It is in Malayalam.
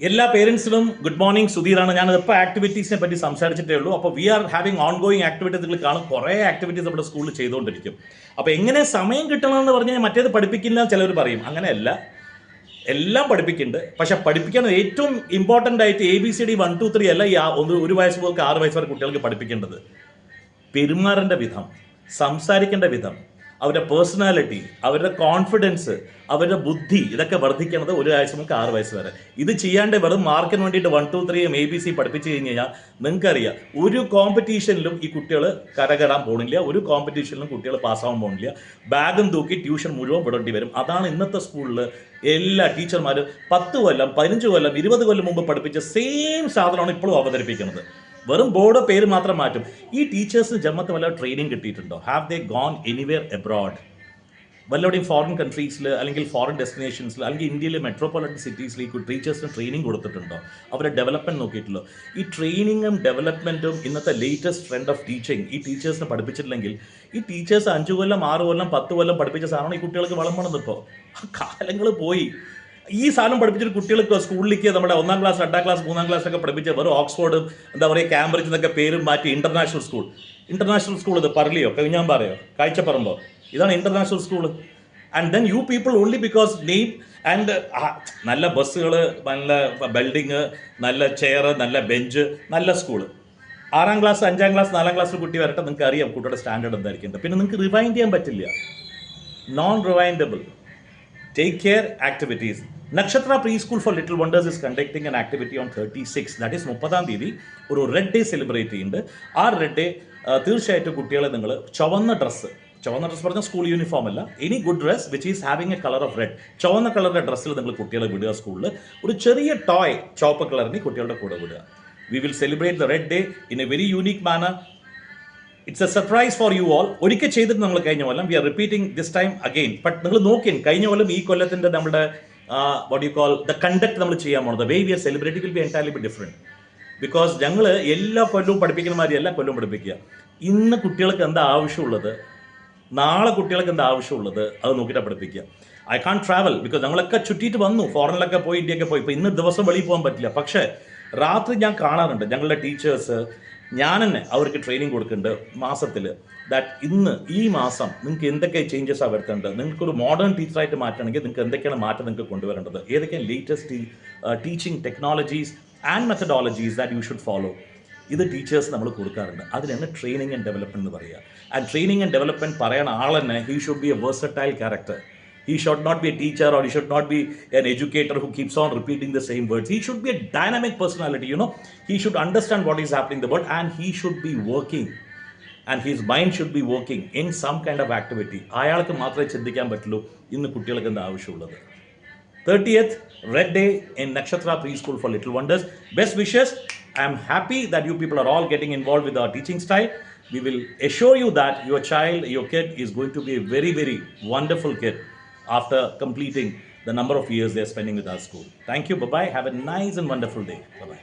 എല്ലാ പേരൻസിനും ഗുഡ് മോർണിംഗ്. സുധീറാണ്. ഞാനിപ്പോൾ ആക്ടിവിറ്റീസിനെ പറ്റി സംസാരിച്ചിട്ടേ ഉള്ളൂ. അപ്പോൾ we are having ongoing activities. നിങ്ങൾ കാണും, കുറേ ആക്ടിവിറ്റീസ് നമ്മുടെ സ്കൂളിൽ ചെയ്തുകൊണ്ടിരിക്കും. അപ്പോൾ എങ്ങനെ സമയം കിട്ടണമെന്ന് പറഞ്ഞാൽ മറ്റേത് പഠിപ്പിക്കില്ല ചിലർ പറയും. അങ്ങനെയല്ല, എല്ലാം പഠിപ്പിക്കുന്നുണ്ട്. പക്ഷെ പഠിപ്പിക്കാൻ ഏറ്റവും ഇമ്പോർട്ടൻ്റ് ആയിട്ട് ABCD 1 2 3 അല്ല ഈ ഒരു വയസ്സ് മുതൽ 6 വയസ്സ് വരെ കുട്ടികൾക്ക് പഠിപ്പിക്കേണ്ടത്. പെരുമാറേണ്ട വിധം, സംസാരിക്കേണ്ട വിധം, അവരുടെ പേഴ്സണാലിറ്റി, അവരുടെ കോൺഫിഡൻസ്, അവരുടെ ബുദ്ധി, ഇതൊക്കെ വർദ്ധിക്കുന്നത് 1 വയസ്സ് മുതൽ 6 വയസ്സ് വരെ. ഇത് ചെയ്യാണ്ട് വെറും മാർക്കിന് വേണ്ടിയിട്ട് 1 2 3 ABC പഠിപ്പിച്ച് കഴിഞ്ഞ് കഴിഞ്ഞാൽ നിങ്ങൾക്കറിയാം, ഒരു കോമ്പറ്റീഷനിലും ഈ കുട്ടികൾ കരകയറാൻ പോകുന്നില്ല, ഒരു കോമ്പറ്റീഷനിലും കുട്ടികൾ പാസ്സാവാൻ പോകുന്നില്ല. ബാഗും തൂക്കി ട്യൂഷൻ മുഴുവൻ വിടേണ്ടി വരും. അതാണ് ഇന്നത്തെ സ്കൂളിൽ എല്ലാ ടീച്ചർമാരും 10 കൊല്ലം 15 കൊല്ലം 20 കൊല്ലം മുമ്പ് പഠിപ്പിച്ച സെയിം സാധനമാണ് ഇപ്പോഴും അവതരിപ്പിക്കുന്നത്. വെറും ബോർഡ് പേര് മാത്രം മാറ്റും. ഈ ടീച്ചേഴ്സിന് ജമ്മത്ത് വല്ല ട്രെയിനിങ് കിട്ടിയിട്ടുണ്ടോ? Have they gone anywhere abroad? വല്ലവിടെയും ഫോറിൻ കൺട്രീസിൽ അല്ലെങ്കിൽ ഫോറിൻ ഡെസ്റ്റിനേഷൻസിൽ അല്ലെങ്കിൽ ഇന്ത്യയിലെ മെട്രോപൊളിറ്റൻ സിറ്റീസിൽ ഈ ടീച്ചേഴ്സിന് ട്രെയിനിങ് കൊടുത്തിട്ടുണ്ടോ? അവരുടെ ഡെവലപ്മെൻറ്റ് നോക്കിയിട്ടുള്ളൂ? ഈ ട്രെയിനിങ്ങും ഡെവലപ്മെൻറ്റും ഇന്നത്തെ ലേറ്റസ്റ്റ് ട്രെൻഡ് ഓഫ് ടീച്ചിങ് ഈ ടീച്ചേഴ്സിനെ പഠിപ്പിച്ചിട്ടില്ലെങ്കിൽ ഈ ടീച്ചേഴ്സ് 5 കൊല്ലം 6 കൊല്ലം 10 കൊല്ലം പഠിപ്പിച്ച സാധനമാണ് ഈ കുട്ടികൾക്ക് വളമ്പണത്. ഇപ്പോൾ കാലങ്ങൾ പോയി. ഈ സാധനം പഠിപ്പിച്ചിട്ട് കുട്ടികൾക്ക് സ്കൂളിലേക്ക് നമ്മുടെ 1ാം ക്ലാസ് 2ാം ക്ലാസ് 3ാം ക്ലാസ്സൊക്കെ പഠിപ്പിച്ച് വെറും ഓക്സ്ഫോർഡും എന്താ പറയുക കാംബ്രിഡ്ജ് എന്നൊക്കെ പേരും മാറ്റി ഇന്റർനാഷണൽ സ്കൂൾ ഇത് പറളിയോ കഴിഞ്ഞാമ്പാറയോ കാഴ്ചപ്പറമ്പോ, ഇതാണ് international school. And then you people only because name and നല്ല ബസ്സുകൾ, നല്ല ബിൽഡിങ്, നല്ല ചെയർ, നല്ല ബെഞ്ച്, നല്ല സ്കൂള്. 6ാം ക്ലാസ് 5ാം ക്ലാസ് 4ാം ക്ലാസ്സിൽ കുട്ടി വരട്ടെ, നിങ്ങൾക്ക് അറിയാം കുട്ടിയുടെ സ്റ്റാൻഡേർഡ് എന്തായിരിക്കും. പിന്നെ നിങ്ങൾക്ക് റിവൈൻഡ് ചെയ്യാൻ പറ്റില്ല, non റിവൈൻഡബിൾ. Take care activities. Nakshatra Preschool for Little Wonders is conducting an activity on 36, that is 30ാം തീയതി ഒരു റെഡ് ഡേ സെലിബ്രേറ്റ് ചെയ്യുന്നുണ്ട്. ആ റെഡ് ഡേ തീർച്ചയായിട്ടും കുട്ടികളെ നിങ്ങൾ ചുവന്ന ഡ്രസ്സ് പറഞ്ഞാൽ സ്കൂൾ യൂണിഫോം അല്ല, any good dress which is having A colour of red, ചുവന്ന കളറിൻ്റെ ഡ്രസ്സിൽ നിങ്ങൾ കുട്ടികളെ വിടുക. സ്കൂളിൽ ഒരു ചെറിയ ടോയ് ചുവപ്പ് കളറിന് കുട്ടികളുടെ കൂടെ വിടുക. We will celebrate the red day in a very unique manner. It's a surprise for you all. ഒരിക്കൽ ചെയ്തിട്ട് നമ്മൾ കഴിഞ്ഞ കൊല്ലം, we are repeating this time again. But നിങ്ങൾ നോക്കിയും കഴിഞ്ഞ കൊല്ലം ഈ കൊല്ലത്തിൻ്റെ നമ്മുടെ what you call the conduct നമ്മൾ ചെയ്യാൻ പോകുന്നത്, the way we are celebrating will be entirely be different. Because ഞങ്ങൾ എല്ലാ കൊല്ലവും പഠിപ്പിക്കുന്ന മാതിരി എല്ലാ കൊല്ലവും പഠിപ്പിക്കുക. ഇന്ന് കുട്ടികൾക്ക് എന്താ ആവശ്യമുള്ളത്, നാളെ കുട്ടികൾക്ക് എന്താ ആവശ്യമുള്ളത്, അത് നോക്കിയിട്ട് പഠിപ്പിക്കുക. ഐ കാൺ ട്രാവൽ ബിക്കോസ് ഞങ്ങളൊക്കെ ചുറ്റിയിട്ട് വന്നു, ഫോറിനിലൊക്കെ പോയി, ഇന്ത്യയൊക്കെ പോയി. ഇപ്പോൾ ഇന്ന് ദിവസം വെളിയിൽ പോകാൻ പറ്റില്ല. പക്ഷേ രാത്രി ഞാൻ കാണാറുണ്ട് ഞങ്ങളുടെ ടീച്ചേഴ്സ്, ഞാൻ തന്നെ അവർക്ക് ട്രെയിനിങ് കൊടുക്കുന്നുണ്ട് മാസത്തിൽ. ദാറ്റ് ഇന്ന് ഈ മാസം നിങ്ങൾക്ക് എന്തൊക്കെ ചേഞ്ചസാണ് വരുത്തേണ്ടത്, നിങ്ങൾക്കൊരു മോഡേൺ ടീച്ചറായിട്ട് മാറ്റണമെങ്കിൽ നിങ്ങൾക്ക് എന്തൊക്കെയാണ് മാറ്റം നിങ്ങൾക്ക് കൊണ്ടുവരേണ്ടത്, ഏതൊക്കെയാണ് latest teaching technologies and methodologies that you should follow. ഇത് ടീച്ചേഴ്സ് നമ്മൾ കൊടുക്കാറുണ്ട്. അതിനാണ് ട്രെയിനിങ് ആൻഡ് ഡെവലപ്മെൻറ്റ് എന്ന് പറയുക. ആൻഡ് ട്രെയിനിങ് ആൻഡ് ഡെവലപ്മെൻറ്റ് പറയുന്ന ആൾ തന്നെ he should be A versatile character. He should not be a teacher, or he should not be an educator who keeps on repeating the same words. He should be a dynamic personality, He should understand what is happening in the world, and he should be working. And his mind should be working in some kind of activity. അയാൾക്ക് മാത്രമേ ചിന്തിക്കാൻ പറ്റുള്ളൂ ഇന്ന് കുട്ടികൾക്ക് എന്താ ആവശ്യമുള്ളത്. 30th, Red Day in Nakshatra Preschool for Little Wonders. Best wishes. I am happy that you people are all getting involved with our teaching style. We will assure you that your child, your kid is going to be a very, very wonderful kid after completing the number of years they are spending with our school. Thank you. Bye-bye. Have a nice and wonderful day. Bye-bye.